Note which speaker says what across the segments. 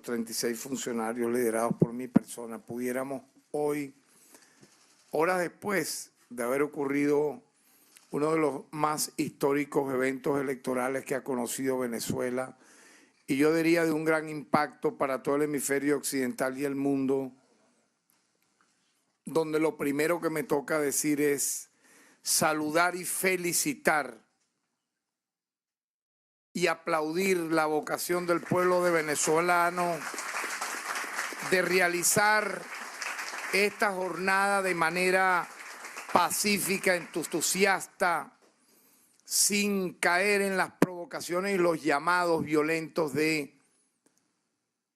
Speaker 1: 36 funcionarios liderados por mi persona pudiéramos hoy, horas después de haber ocurrido uno de los más históricos eventos electorales que ha conocido Venezuela, y yo diría de un gran impacto para todo el hemisferio occidental y el mundo, donde lo primero que me toca decir es saludar y felicitar y aplaudir la vocación del pueblo de venezolano de realizar esta jornada de manera pacífica, entusiasta, sin caer en las provocaciones y los llamados violentos de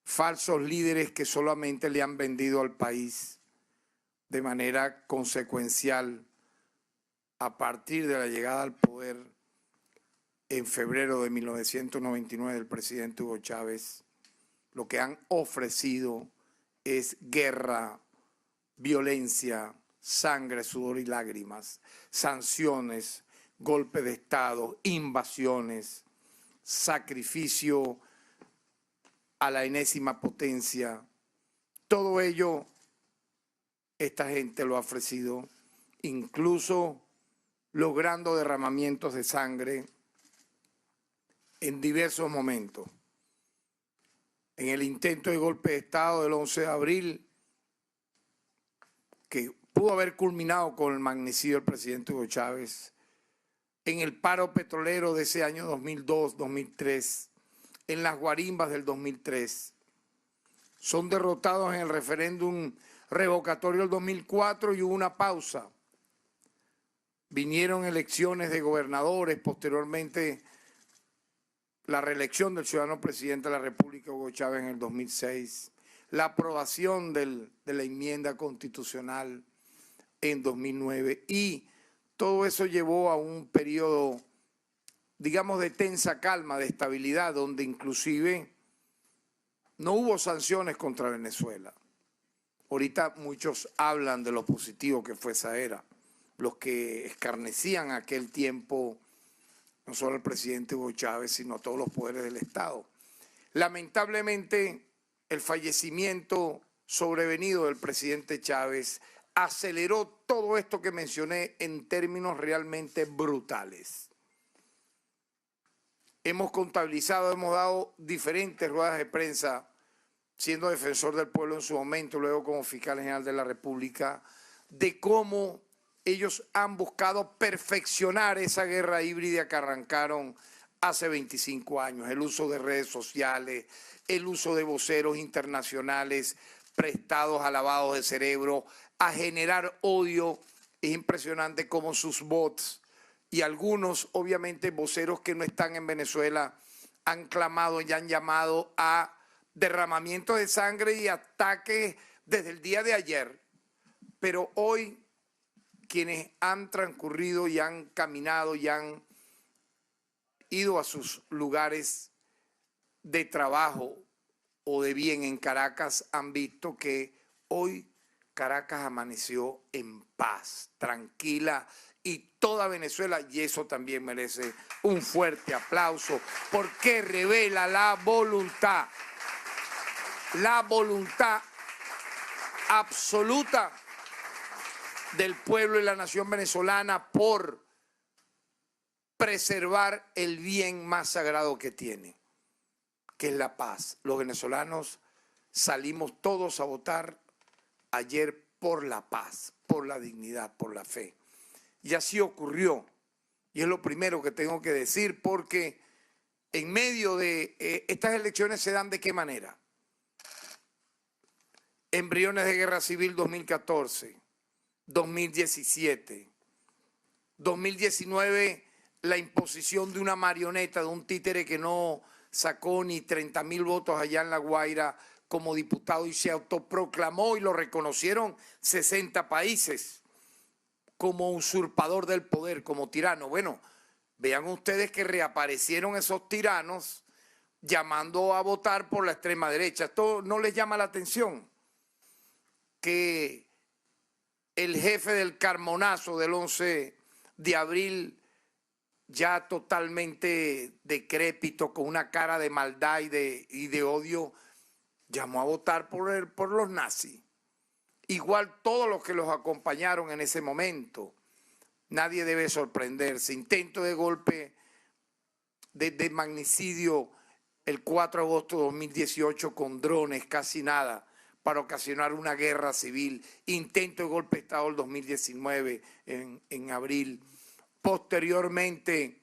Speaker 1: falsos líderes que solamente le han vendido al país de manera consecuencial a partir de la llegada al poder en febrero de 1999 del presidente Hugo Chávez. Lo que han ofrecido es guerra, violencia, sangre, sudor y lágrimas, sanciones, golpe de Estado, invasiones, sacrificio a la enésima potencia. Todo ello esta gente lo ha ofrecido, incluso logrando derramamientos de sangre en diversos momentos. En el intento de golpe de Estado del 11 de abril, que pudo haber culminado con el magnicidio del presidente Hugo Chávez, en el paro petrolero de ese año 2002-2003, en las guarimbas del 2003, son derrotados en el referéndum revocatorio del 2004 y hubo una pausa. Vinieron elecciones de gobernadores, posteriormente la reelección del ciudadano presidente de la República, Hugo Chávez, en el 2006, la aprobación de la enmienda constitucional en 2009, y todo eso llevó a un periodo, digamos, de tensa calma, de estabilidad, donde inclusive no hubo sanciones contra Venezuela. Ahorita muchos hablan de lo positivo que fue esa era, los que escarnecían aquel tiempo no solo al presidente Hugo Chávez, sino a todos los poderes del Estado. Lamentablemente, el fallecimiento sobrevenido del presidente Chávez aceleró todo esto que mencioné en términos realmente brutales. Hemos contabilizado, hemos dado diferentes ruedas de prensa, siendo defensor del pueblo en su momento, luego como fiscal general de la República, de cómo ellos han buscado perfeccionar esa guerra híbrida que arrancaron hace 25 años. El uso de redes sociales, el uso de voceros internacionales prestados a lavado de cerebro, a generar odio. Es impresionante cómo sus bots y algunos, obviamente, voceros que no están en Venezuela han clamado y han llamado a derramamiento de sangre y ataques desde el día de ayer. Pero hoy, quienes han transcurrido y han caminado y han ido a sus lugares de trabajo o de bien en Caracas han visto que hoy Caracas amaneció en paz, tranquila, y toda Venezuela, y eso también merece un fuerte aplauso, porque revela la voluntad absoluta del pueblo y la nación venezolana por preservar el bien más sagrado que tiene, que es la paz. Los venezolanos salimos todos a votar ayer por la paz, por la dignidad, por la fe. Y así ocurrió. Y es lo primero que tengo que decir, porque en medio de estas elecciones se dan ¿de qué manera? Embriones de guerra civil 2014, 2017, 2019, la imposición de una marioneta, de un títere que no sacó ni 30.000 votos allá en La Guaira como diputado y se autoproclamó y lo reconocieron 60 países como usurpador del poder, como tirano. Bueno, vean ustedes que reaparecieron esos tiranos llamando a votar por la extrema derecha. ¿Esto no les llama la atención? Que el jefe del Carmonazo del 11 de abril, ya totalmente decrépito, con una cara de maldad y de odio, llamó a votar por los nazis. Igual todos los que los acompañaron en ese momento. Nadie debe sorprenderse. Intento de golpe de magnicidio el 4 de agosto de 2018 con drones, casi nada, para ocasionar una guerra civil. Intento de golpe de Estado el 2019 en abril. Posteriormente,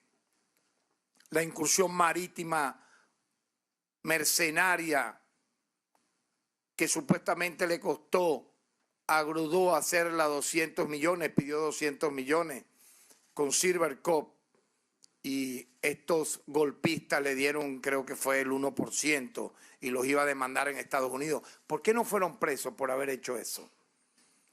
Speaker 1: la incursión marítima mercenaria que supuestamente le costó a Grudó hacerla 200 millones, pidió 200 millones con Silver Cop, y estos golpistas le dieron, creo que fue el 1%, y los iba a demandar en Estados Unidos. ¿Por qué no fueron presos por haber hecho eso?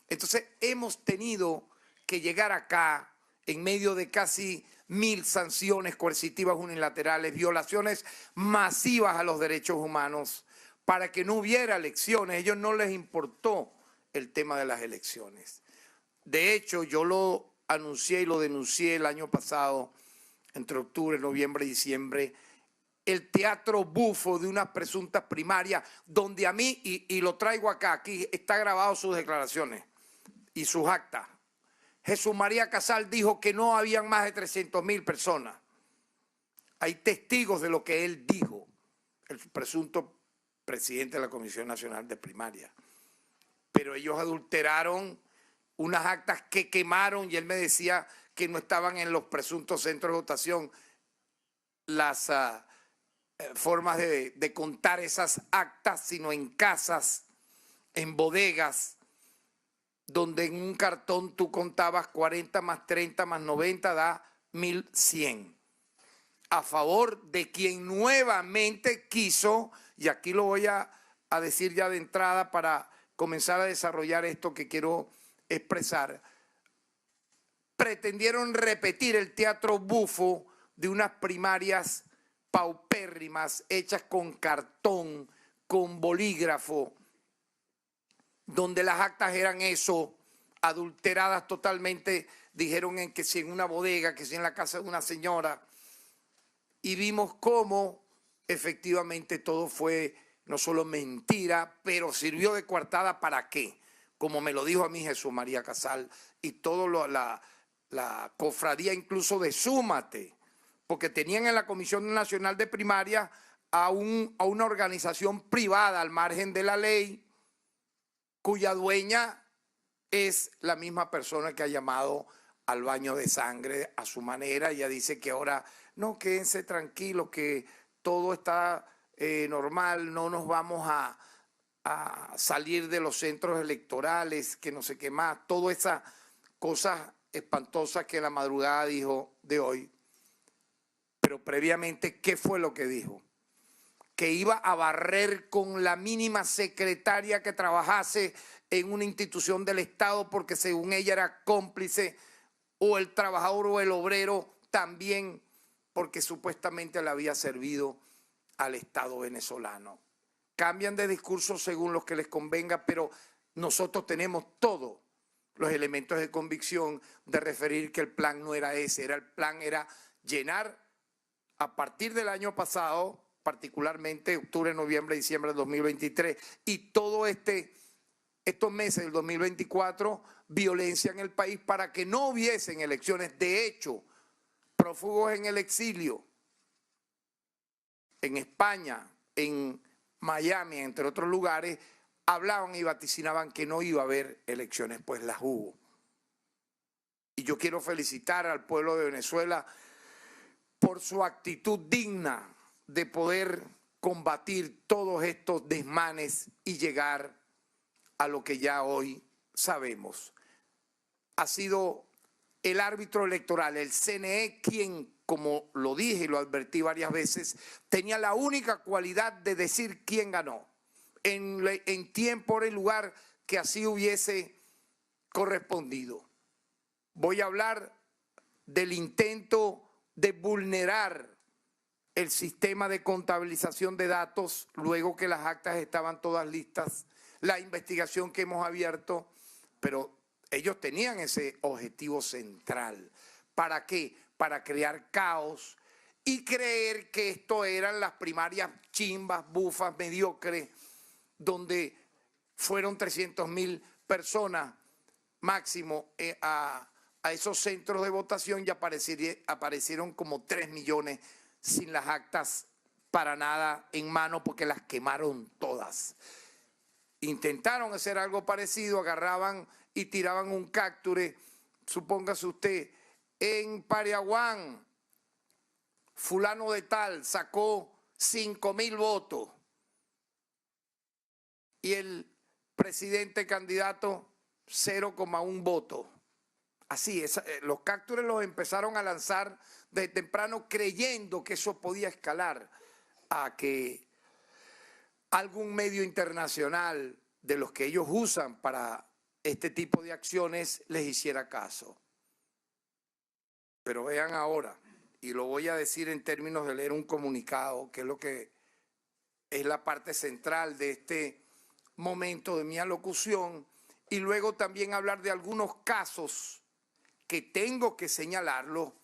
Speaker 1: Entonces hemos tenido que llegar acá en medio de casi 1000 sanciones coercitivas unilaterales, violaciones masivas a los derechos humanos, para que no hubiera elecciones. A ellos no les importó el tema de las elecciones. De hecho, yo lo anuncié y lo denuncié el año pasado, entre octubre, noviembre y diciembre, el teatro bufo de unas presuntas primarias, donde a mí, y lo traigo acá, aquí está grabado sus declaraciones y sus actas. Jesús María Casal dijo que no habían más de 300.000 personas. Hay testigos de lo que él dijo, el presunto presidente de la Comisión Nacional de Primarias. Pero ellos adulteraron unas actas que quemaron, y él me decía que no estaban en los presuntos centros de votación las formas de contar esas actas, sino en casas, en bodegas, donde en un cartón tú contabas 40 más 30 más 90 da 1100. A favor de quien nuevamente quiso, y aquí lo voy a decir ya de entrada para comenzar a desarrollar esto que quiero expresar, pretendieron repetir el teatro bufo de unas primarias paupérrimas hechas con cartón, con bolígrafo, donde las actas eran eso, adulteradas totalmente. Dijeron en que si en una bodega, que si en la casa de una señora, y vimos cómo efectivamente todo fue no solo mentira, pero sirvió de coartada. ¿Para qué? Como me lo dijo a mí Jesús María Casal y toda la cofradía incluso de Súmate, porque tenían en la Comisión Nacional de Primaria a una organización privada al margen de la ley, cuya dueña es la misma persona que ha llamado al baño de sangre a su manera. Ella dice que ahora, no, quédense tranquilos, que todo está normal, no nos vamos a salir de los centros electorales, que no sé qué más, todas esas cosas espantosas que en la madrugada dijo de hoy. Pero previamente, ¿qué fue lo que dijo? Que iba a barrer con la mínima secretaria que trabajase en una institución del Estado, porque según ella era cómplice, o el trabajador o el obrero también, porque supuestamente le había servido al Estado venezolano. Cambian de discurso según los que les convenga, pero nosotros tenemos todos los elementos de convicción de referir que el plan no era ese. El plan era llenar a partir del año pasado, particularmente octubre, noviembre, diciembre del 2023, y todo estos meses del 2024, violencia en el país para que no hubiesen elecciones. De hecho, prófugos en el exilio, en España, en Miami, entre otros lugares, hablaban y vaticinaban que no iba a haber elecciones, pues las hubo. Y yo quiero felicitar al pueblo de Venezuela por su actitud digna de poder combatir todos estos desmanes y llegar a lo que ya hoy sabemos. Ha sido el árbitro electoral, el CNE, quien, como lo dije y lo advertí varias veces, tenía la única cualidad de decir quién ganó, en tiempo, hora y lugar que así hubiese correspondido. Voy a hablar del intento de vulnerar el sistema de contabilización de datos luego que las actas estaban todas listas, la investigación que hemos abierto, pero ellos tenían ese objetivo central. ¿Para qué? Para crear caos y creer que esto eran las primarias chimbas, bufas, mediocres, donde fueron 300.000 personas máximo a esos centros de votación y aparecieron como 3 millones sin las actas para nada en mano porque las quemaron todas. Intentaron hacer algo parecido, agarraban y tiraban un cácture, supóngase usted, en Pariaguán, fulano de tal sacó 5.000 votos y el presidente candidato 0,1 voto. Así es, los cáctures los empezaron a lanzar desde temprano creyendo que eso podía escalar a que algún medio internacional de los que ellos usan para este tipo de acciones les hiciera caso. Pero vean ahora, y lo voy a decir en términos de leer un comunicado, que es lo que es la parte central de este momento de mi alocución, y luego también hablar de algunos casos que tengo que señalarlo,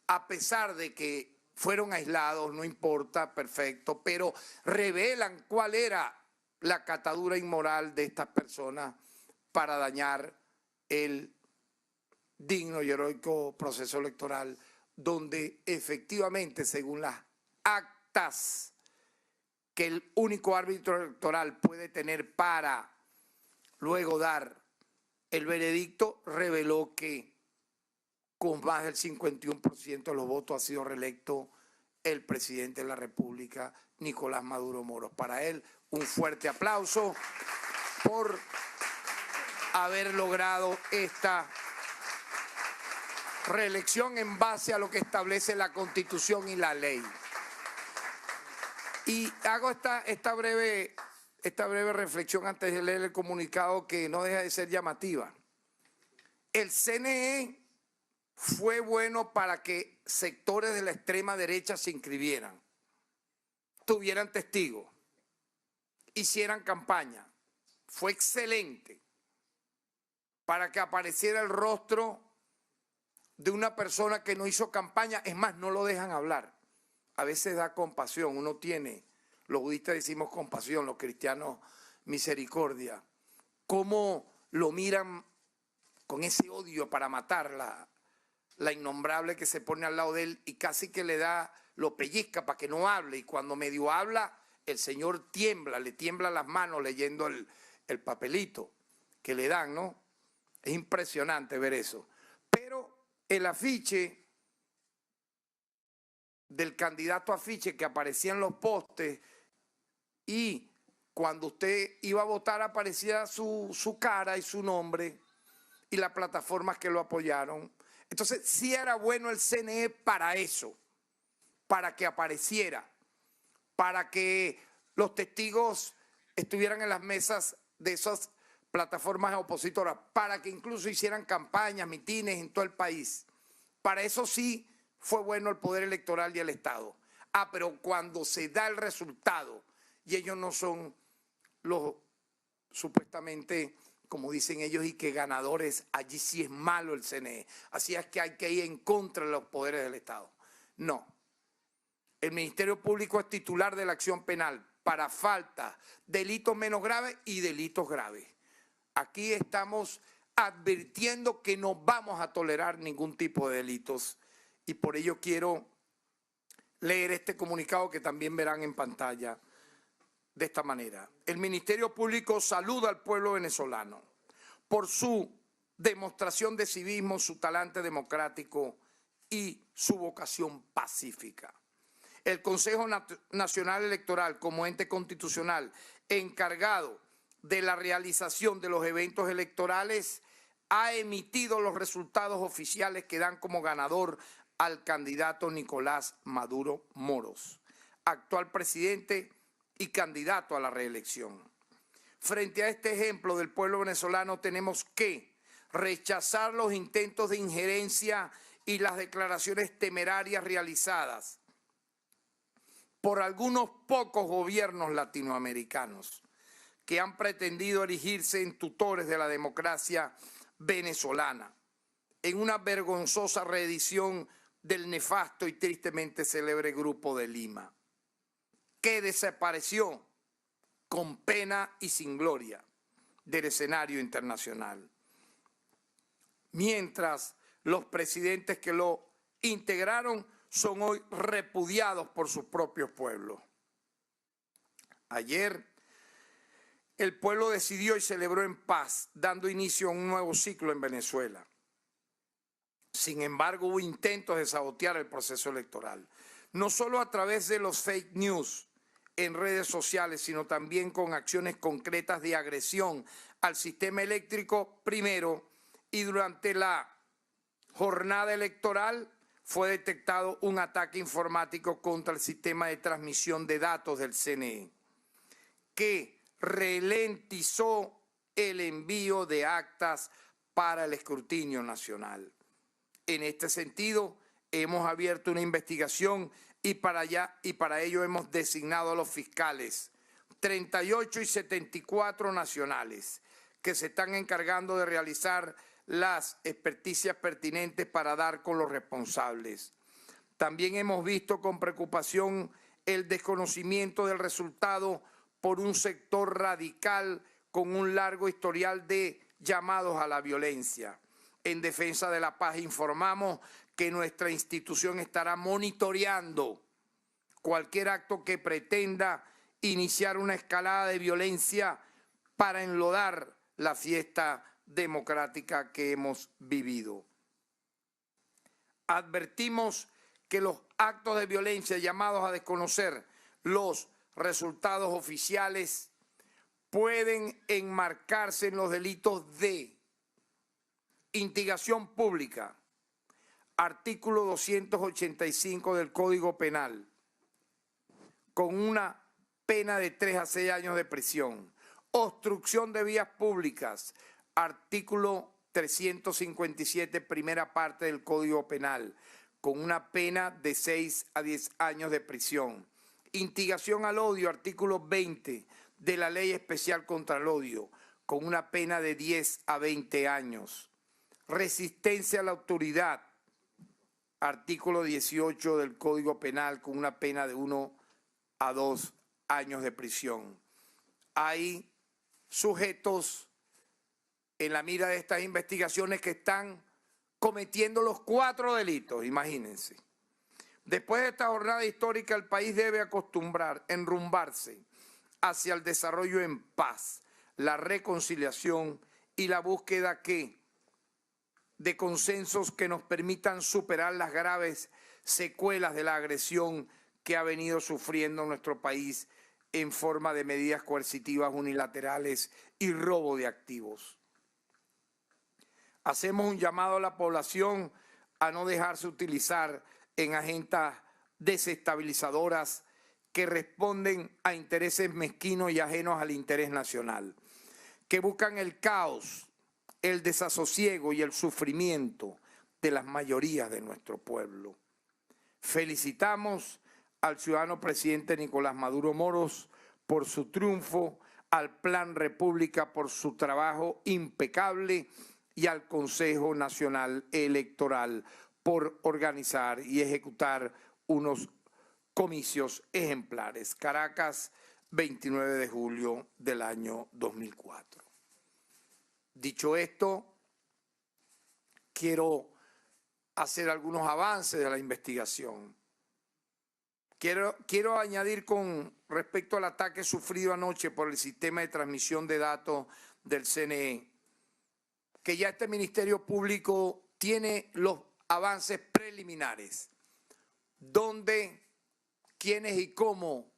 Speaker 1: a pesar de que fueron aislados, no importa, perfecto, pero revelan cuál era la catadura inmoral de estas personas para dañar el digno y heroico proceso electoral, donde efectivamente, según las actas que el único árbitro electoral puede tener para luego dar el veredicto, reveló que con más del 51% de los votos ha sido reelecto el presidente de la República, Nicolás Maduro Moros. Para él, un fuerte aplauso por haber logrado esta reelección en base a lo que establece la Constitución y la ley. Y hago esta breve reflexión antes de leer el comunicado que no deja de ser llamativa. El CNE fue bueno para que sectores de la extrema derecha se inscribieran, tuvieran testigos, hicieran campaña. Fue excelente para que apareciera el rostro de una persona que no hizo campaña. Es más, no lo dejan hablar. A veces da compasión. Uno tiene, los budistas decimos compasión, los cristianos misericordia. Cómo lo miran con ese odio para matarla. La innombrable que se pone al lado de él y casi que lo pellizca para que no hable, y cuando medio habla, el señor tiembla, le tiembla las manos leyendo el papelito que le dan, ¿no? Es impresionante ver eso. Pero el afiche del candidato afiche que aparecía en los postes, y cuando usted iba a votar aparecía su cara y su nombre y las plataformas que lo apoyaron. Entonces, sí era bueno el CNE para eso, para que apareciera, para que los testigos estuvieran en las mesas de esas plataformas opositoras, para que incluso hicieran campañas, mitines en todo el país. Para eso sí fue bueno el poder electoral y el Estado. Pero cuando se da el resultado y ellos no son los supuestamente, como dicen ellos, y que ganadores, allí sí es malo el CNE. Así es que hay que ir en contra de los poderes del Estado. No. El Ministerio Público es titular de la acción penal para falta, delitos menos graves y delitos graves. Aquí estamos advirtiendo que no vamos a tolerar ningún tipo de delitos, y por ello quiero leer este comunicado que también verán en pantalla. De esta manera: el Ministerio Público saluda al pueblo venezolano por su demostración de civismo, su talante democrático y su vocación pacífica. El Consejo Nacional Electoral, como ente constitucional encargado de la realización de los eventos electorales, ha emitido los resultados oficiales que dan como ganador al candidato Nicolás Maduro Moros, actual presidente y candidato a la reelección. Frente a este ejemplo del pueblo venezolano, tenemos que rechazar los intentos de injerencia y las declaraciones temerarias realizadas por algunos pocos gobiernos latinoamericanos que han pretendido erigirse en tutores de la democracia venezolana, en una vergonzosa reedición del nefasto y tristemente célebre Grupo de Lima, que desapareció con pena y sin gloria del escenario internacional. Mientras los presidentes que lo integraron son hoy repudiados por sus propios pueblos. Ayer el pueblo decidió y celebró en paz, dando inicio a un nuevo ciclo en Venezuela. Sin embargo, hubo intentos de sabotear el proceso electoral, no solo a través de los fake news en redes sociales, sino también con acciones concretas de agresión al sistema eléctrico primero, y durante la jornada electoral fue detectado un ataque informático contra el sistema de transmisión de datos del CNE, que ralentizó el envío de actas para el escrutinio nacional. En este sentido, hemos abierto una investigación y para ello hemos designado a los fiscales 38 y 74 nacionales que se están encargando de realizar las experticias pertinentes para dar con los responsables. También hemos visto con preocupación el desconocimiento del resultado por un sector radical con un largo historial de llamados a la violencia. En Defensa de la Paz informamos que nuestra institución estará monitoreando cualquier acto que pretenda iniciar una escalada de violencia para enlodar la fiesta democrática que hemos vivido. Advertimos que los actos de violencia llamados a desconocer los resultados oficiales pueden enmarcarse en los delitos de instigación pública, artículo 285 del Código Penal, con una pena de 3 a 6 años de prisión. Obstrucción de vías públicas, artículo 357, primera parte del Código Penal, con una pena de 6 a 10 años de prisión. Instigación al odio, artículo 20 de la Ley Especial contra el Odio, con una pena de 10 a 20 años. Resistencia a la autoridad, artículo 18 del Código Penal, con una pena de 1 a 2 años de prisión. Hay sujetos en la mira de estas investigaciones que están cometiendo los 4 delitos, imagínense. Después de esta jornada histórica, el país debe enrumbarse hacia el desarrollo en paz, la reconciliación y la búsqueda de consensos que nos permitan superar las graves secuelas de la agresión que ha venido sufriendo nuestro país en forma de medidas coercitivas unilaterales y robo de activos. Hacemos un llamado a la población a no dejarse utilizar en agendas desestabilizadoras que responden a intereses mezquinos y ajenos al interés nacional, que buscan el caos, el desasosiego y el sufrimiento de las mayorías de nuestro pueblo. Felicitamos al ciudadano presidente Nicolás Maduro Moros por su triunfo, al Plan República por su trabajo impecable y al Consejo Nacional Electoral por organizar y ejecutar unos comicios ejemplares. Caracas, 29 de julio del año 2004. Dicho esto, quiero hacer algunos avances de la investigación. Quiero añadir con respecto al ataque sufrido anoche por el sistema de transmisión de datos del CNE, que ya este Ministerio Público tiene los avances preliminares, donde, quiénes y cómo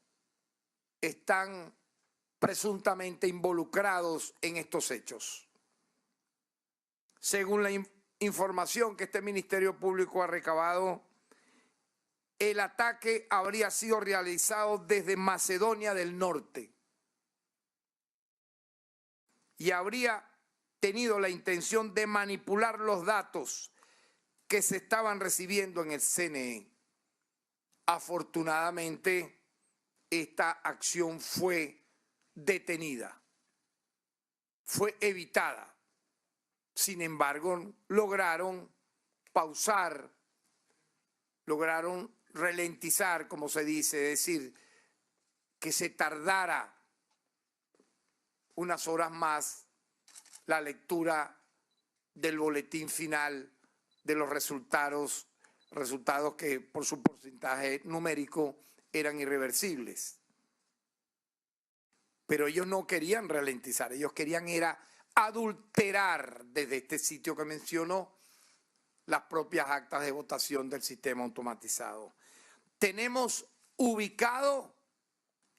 Speaker 1: están presuntamente involucrados en estos hechos. Según la información que este Ministerio Público ha recabado, el ataque habría sido realizado desde Macedonia del Norte y habría tenido la intención de manipular los datos que se estaban recibiendo en el CNE. Afortunadamente, esta acción fue detenida, fue evitada. Sin embargo, lograron pausar, lograron ralentizar, como se dice, es decir, que se tardara unas horas más la lectura del boletín final de los resultados que por su porcentaje numérico eran irreversibles. Pero ellos no querían ralentizar, ellos querían era adulterar desde este sitio que mencionó las propias actas de votación del sistema automatizado. Tenemos ubicado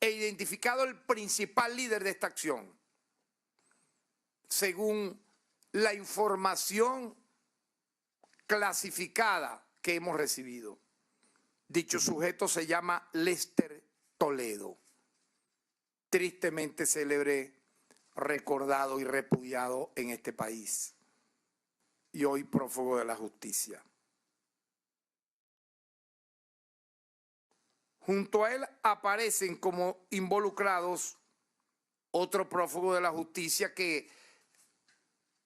Speaker 1: e identificado el principal líder de esta acción. Según la información clasificada que hemos recibido, dicho sujeto se llama Lester Toledo, tristemente célebre, recordado y repudiado en este país, y hoy prófugo de la justicia. Junto a él aparecen como involucrados otro prófugo de la justicia que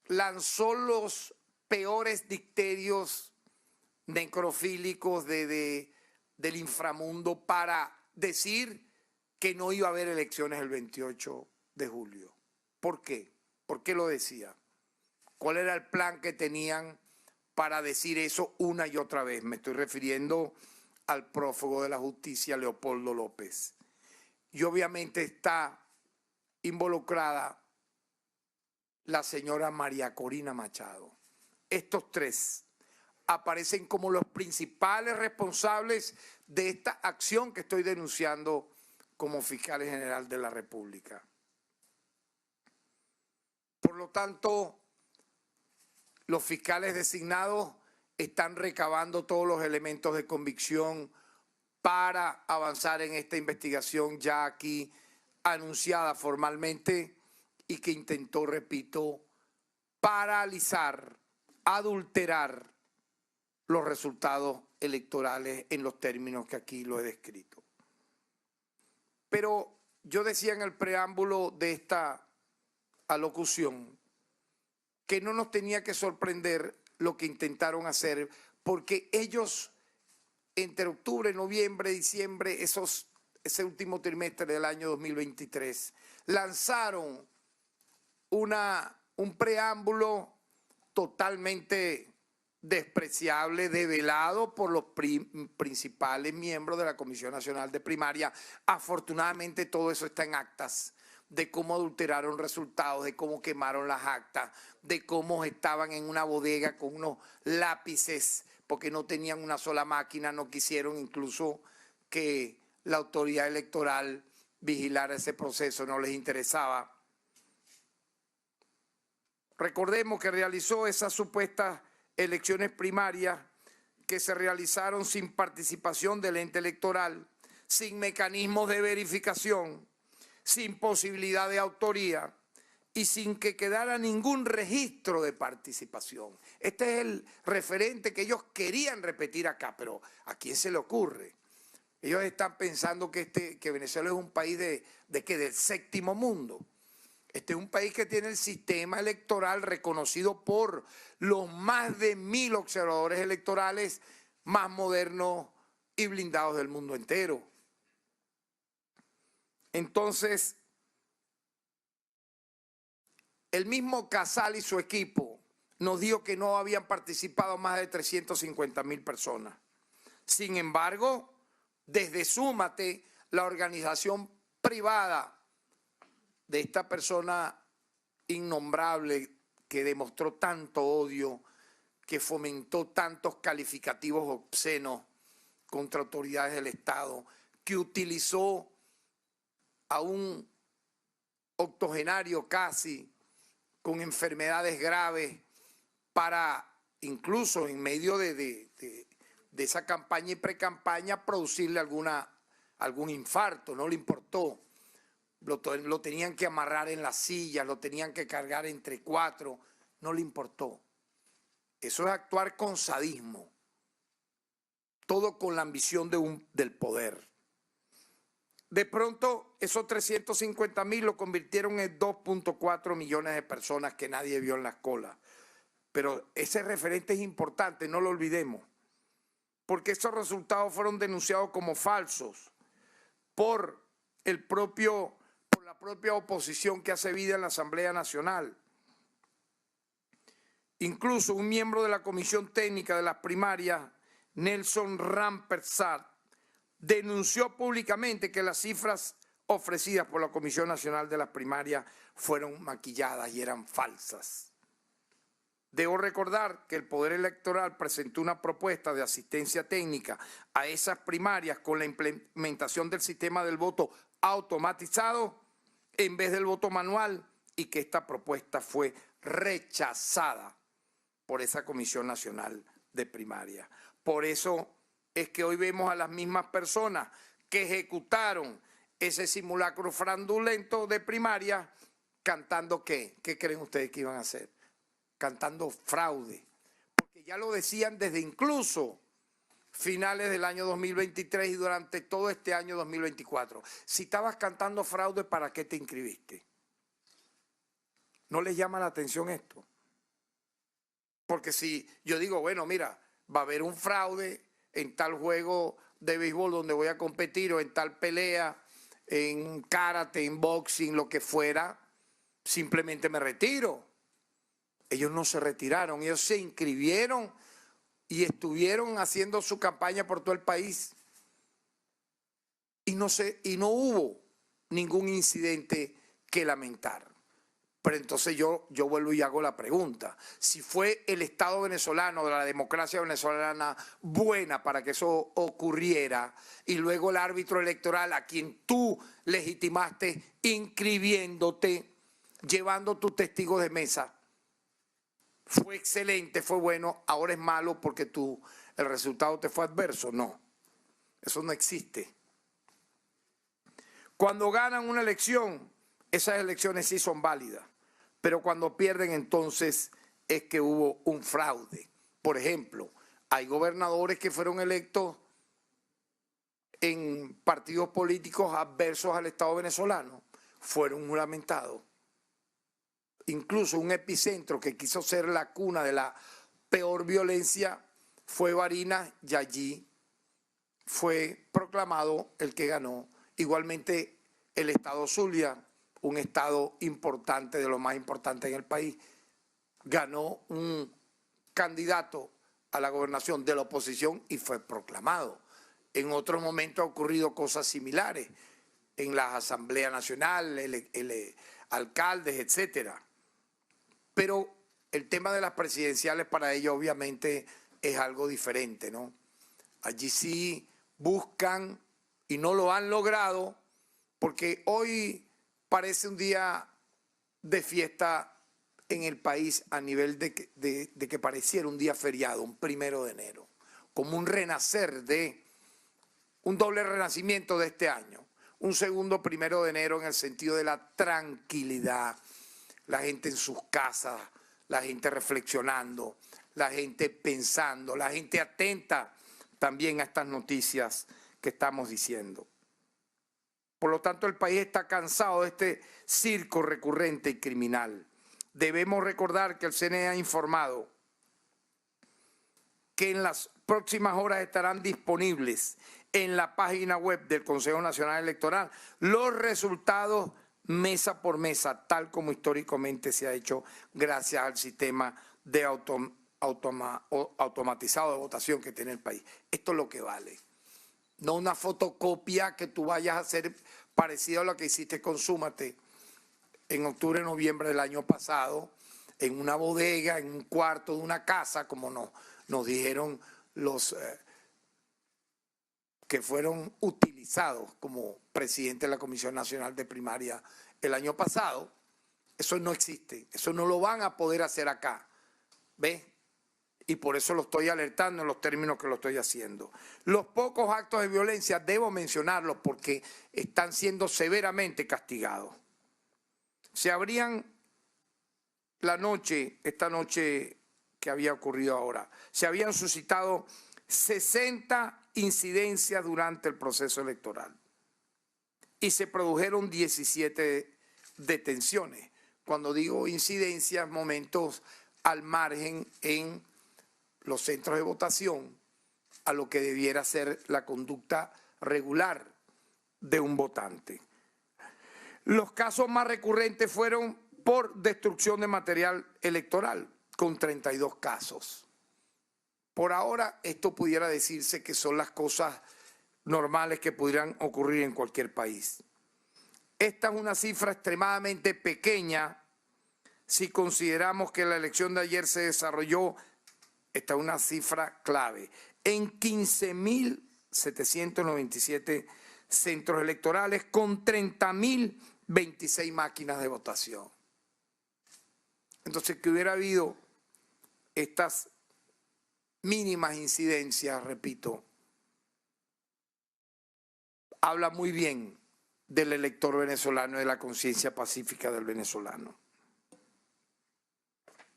Speaker 1: lanzó los peores dicterios necrofílicos del inframundo para decir que no iba a haber elecciones el 28 de julio. ¿Por qué? ¿Por qué lo decía? ¿Cuál era el plan que tenían para decir eso una y otra vez? Me estoy refiriendo al prófugo de la justicia Leopoldo López. Y obviamente está involucrada la señora María Corina Machado. Estos tres aparecen como los principales responsables de esta acción que estoy denunciando como fiscal general de la República. Por lo tanto, los fiscales designados están recabando todos los elementos de convicción para avanzar en esta investigación ya aquí anunciada formalmente y que intentó, repito, paralizar, adulterar los resultados electorales en los términos que aquí lo he descrito. Pero yo decía en el preámbulo de esta alocución que no nos tenía que sorprender lo que intentaron hacer, porque ellos entre octubre, noviembre, diciembre, ese último trimestre del año 2023, lanzaron un preámbulo totalmente despreciable, develado por los principales miembros de la Comisión Nacional de Primaria. Afortunadamente todo eso está en actas, de cómo adulteraron resultados, de cómo quemaron las actas, de cómo estaban en una bodega con unos lápices porque no tenían una sola máquina, no quisieron incluso que la autoridad electoral vigilara ese proceso, no les interesaba. Recordemos que realizó esas supuestas elecciones primarias que se realizaron sin participación del ente electoral, sin mecanismos de verificación, sin posibilidad de autoría y sin que quedara ningún registro de participación. Este es el referente que ellos querían repetir acá, pero ¿a quién se le ocurre? Ellos están pensando que Venezuela es un país del séptimo mundo. Este es un país que tiene el sistema electoral reconocido por los más de 1000 observadores electorales más modernos y blindados del mundo entero. Entonces, el mismo Casal y su equipo nos dijo que no habían participado más de 350.000 personas. Sin embargo, desde Súmate, la organización privada de esta persona innombrable que demostró tanto odio, que fomentó tantos calificativos obscenos contra autoridades del Estado, que utilizó a un octogenario casi con enfermedades graves para incluso en medio de esa campaña y precampaña producirle algún infarto, no le importó. Lo tenían que amarrar en la silla, lo tenían que cargar entre 4, no le importó. Eso es actuar con sadismo, todo con la ambición del poder. De pronto, esos 350.000 lo convirtieron en 2.4 millones de personas que nadie vio en las colas. Pero ese referente es importante, no lo olvidemos, porque esos resultados fueron denunciados como falsos por la propia oposición que hace vida en la Asamblea Nacional. Incluso un miembro de la Comisión Técnica de las Primarias, Nelson Rampersad, denunció públicamente que las cifras ofrecidas por la Comisión Nacional de las Primarias fueron maquilladas y eran falsas. Debo recordar que el Poder Electoral presentó una propuesta de asistencia técnica a esas primarias con la implementación del sistema del voto automatizado en vez del voto manual y que esta propuesta fue rechazada por esa Comisión Nacional de Primarias. Por eso es que hoy vemos a las mismas personas que ejecutaron ese simulacro fraudulento de primaria cantando ¿qué? ¿Qué creen ustedes que iban a hacer? Cantando fraude. Porque ya lo decían desde incluso finales del año 2023 y durante todo este año 2024. Si estabas cantando fraude, ¿para qué te inscribiste? ¿No les llama la atención esto? Porque si yo digo, bueno, mira, va a haber un fraude en tal juego de béisbol donde voy a competir o en tal pelea, en karate, en boxing, lo que fuera, simplemente me retiro. Ellos no se retiraron, ellos se inscribieron y estuvieron haciendo su campaña por todo el país. Y no hubo ningún incidente que lamentar. Pero entonces yo vuelvo y hago la pregunta. Si fue el Estado venezolano, de la democracia venezolana, buena para que eso ocurriera, y luego el árbitro electoral a quien tú legitimaste inscribiéndote, llevando tus testigos de mesa, fue excelente, fue bueno, ahora es malo porque el resultado te fue adverso. No, eso no existe. Cuando ganan una elección, esas elecciones sí son válidas, pero cuando pierden entonces es que hubo un fraude. Por ejemplo, hay gobernadores que fueron electos en partidos políticos adversos al Estado venezolano, fueron juramentados. Incluso un epicentro que quiso ser la cuna de la peor violencia fue Barinas y allí fue proclamado el que ganó. Igualmente el estado Zulia, un estado importante, de lo más importante en el país, ganó un candidato a la gobernación de la oposición y fue proclamado. En otros momentos ha ocurrido cosas similares en las asambleas nacionales, alcaldes, etcétera. Pero el tema de las presidenciales para ellos obviamente es algo diferente, ¿no? Allí sí buscan y no lo han logrado porque hoy parece un día de fiesta en el país a nivel de que pareciera un día feriado, un 1 de enero, como un renacer un doble renacimiento de este año, un segundo 1 de enero en el sentido de la tranquilidad, la gente en sus casas, la gente reflexionando, la gente pensando, la gente atenta también a estas noticias que estamos diciendo. Por lo tanto, el país está cansado de este circo recurrente y criminal. Debemos recordar que el CNE ha informado que en las próximas horas estarán disponibles en la página web del Consejo Nacional Electoral los resultados mesa por mesa, tal como históricamente se ha hecho gracias al sistema de automatizado de votación que tiene el país. Esto es lo que vale. No una fotocopia que tú vayas a hacer parecido a lo que hiciste con Súmate en octubre, noviembre del año pasado, en una bodega, en un cuarto de una casa, como nos dijeron los que fueron utilizados como presidente de la Comisión Nacional de Primaria el año pasado. Eso no existe, eso no lo van a poder hacer acá, ¿ves? Y por eso lo estoy alertando en los términos que lo estoy haciendo. Los pocos actos de violencia debo mencionarlos porque están siendo severamente castigados. Se habrían esta noche que había ocurrido ahora, se habían suscitado 60 incidencias durante el proceso electoral y se produjeron 17 detenciones. Cuando digo incidencias, momentos al margen en los centros de votación a lo que debiera ser la conducta regular de un votante. Los casos más recurrentes fueron por destrucción de material electoral, con 32 casos. Por ahora, esto pudiera decirse que son las cosas normales que pudieran ocurrir en cualquier país. Esta es una cifra extremadamente pequeña si consideramos que la elección de ayer se desarrolló, esta es una cifra clave, en 15.797 centros electorales con 30.026 máquinas de votación. Entonces, que hubiera habido estas mínimas incidencias, repito, habla muy bien del elector venezolano y de la conciencia pacífica del venezolano.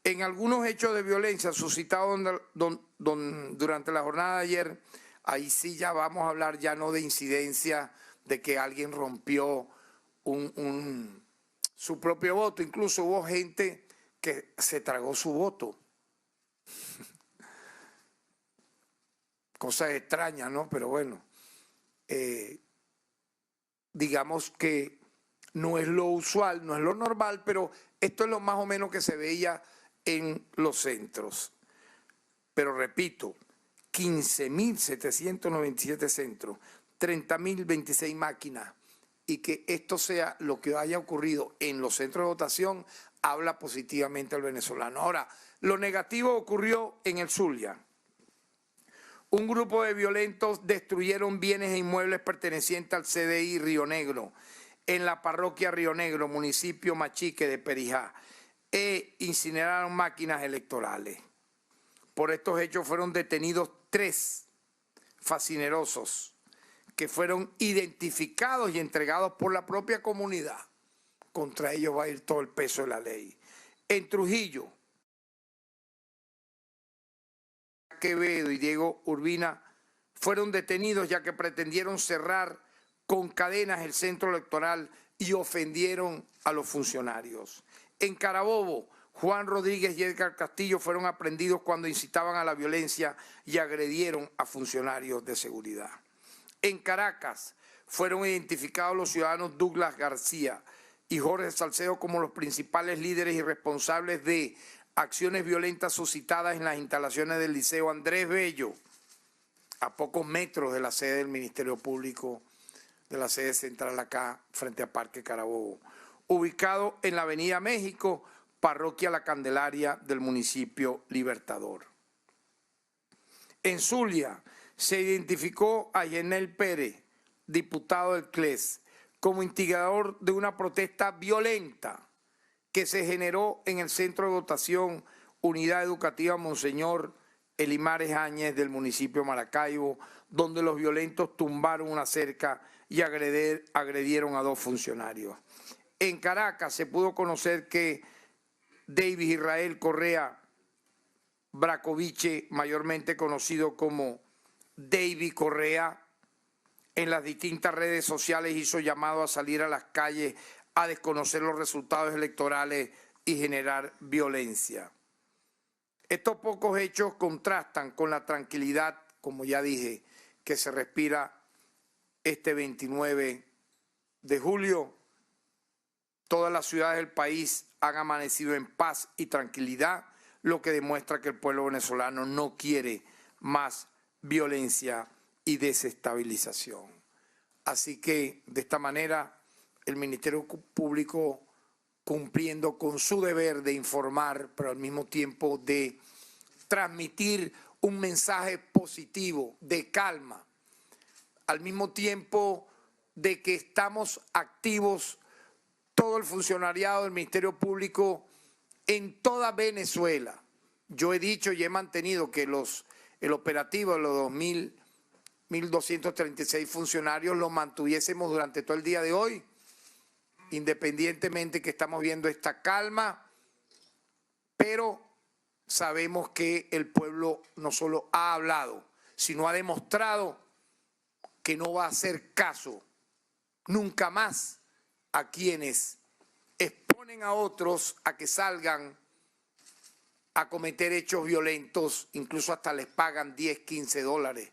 Speaker 1: En algunos hechos de violencia suscitados durante la jornada de ayer, ahí sí ya vamos a hablar ya no de incidencia de que alguien rompió su propio voto. Incluso hubo gente que se tragó su voto. Cosas extrañas, ¿no? Pero bueno, digamos que no es lo usual, no es lo normal, pero esto es lo más o menos que se veía en los centros. Pero repito, 15.797 centros, 30.026 máquinas, y que esto sea lo que haya ocurrido en los centros de votación, habla positivamente al venezolano. Ahora, lo negativo ocurrió en el Zulia. Un grupo de violentos destruyeron bienes e inmuebles pertenecientes al CDI Río Negro, en la parroquia Río Negro, municipio Machique de Perijá, e incineraron máquinas electorales. Por estos hechos fueron detenidos 3 fascinerosos que fueron identificados y entregados por la propia comunidad. Contra ellos va a ir todo el peso de la ley. En Trujillo, Quevedo y Diego Urbina fueron detenidos ya que pretendieron cerrar con cadenas el centro electoral y ofendieron a los funcionarios. En Carabobo, Juan Rodríguez y Edgar Castillo fueron aprehendidos cuando incitaban a la violencia y agredieron a funcionarios de seguridad. En Caracas fueron identificados los ciudadanos Douglas García y Jorge Salcedo como los principales líderes y responsables de acciones violentas suscitadas en las instalaciones del Liceo Andrés Bello, a pocos metros de la sede del Ministerio Público, de la sede central acá, frente a Parque Carabobo, ubicado en la Avenida México, parroquia La Candelaria del municipio Libertador. En Zulia se identificó a Yenel Pérez, diputado del CLES, como instigador de una protesta violenta que se generó en el centro de votación Unidad Educativa Monseñor Elimares Áñez del municipio Maracaibo, donde los violentos tumbaron una cerca y agredieron a 2 funcionarios. En Caracas se pudo conocer que David Israel Correa Bracoviche, mayormente conocido como David Correa, en las distintas redes sociales hizo llamado a salir a las calles a desconocer los resultados electorales y generar violencia. Estos pocos hechos contrastan con la tranquilidad, como ya dije, que se respira este 29 de julio. Todas las ciudades del país han amanecido en paz y tranquilidad, lo que demuestra que el pueblo venezolano no quiere más violencia y desestabilización. Así que, de esta manera, el Ministerio Público, cumpliendo con su deber de informar, pero al mismo tiempo de transmitir un mensaje positivo, de calma, al mismo tiempo de que estamos activos todo el funcionariado del Ministerio Público en toda Venezuela. Yo he dicho y he mantenido que el operativo de los 1.236 funcionarios lo mantuviésemos durante todo el día de hoy, independientemente que estamos viendo esta calma, pero sabemos que el pueblo no solo ha hablado, sino ha demostrado que no va a hacer caso nunca más a quienes exponen a otros a que salgan a cometer hechos violentos, incluso hasta les pagan 10, 15 dólares.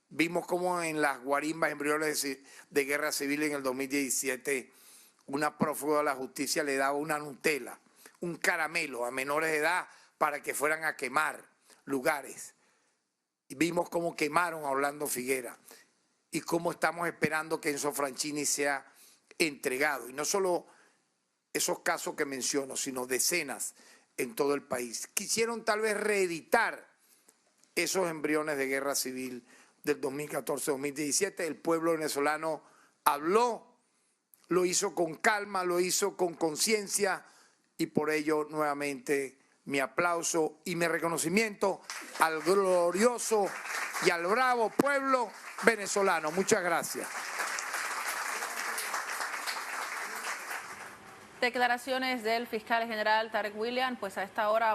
Speaker 1: Vimos cómo en las guarimbas embriones de guerra civil en el 2017 una prófuga de la justicia le daba una Nutella, un caramelo a menores de edad para que fueran a quemar lugares. Y vimos cómo quemaron a Orlando Figuera y cómo estamos esperando que Enzo Franchini sea entregado. Y no solo esos casos que menciono, sino decenas en todo el país. Quisieron tal vez reeditar esos embriones de guerra civil del 2014-2017. El pueblo venezolano habló, lo hizo con calma, lo hizo con conciencia y por ello nuevamente mi aplauso y mi reconocimiento al glorioso y al bravo pueblo venezolano. Muchas gracias.
Speaker 2: Declaraciones del fiscal general Tarek William, pues a esta hora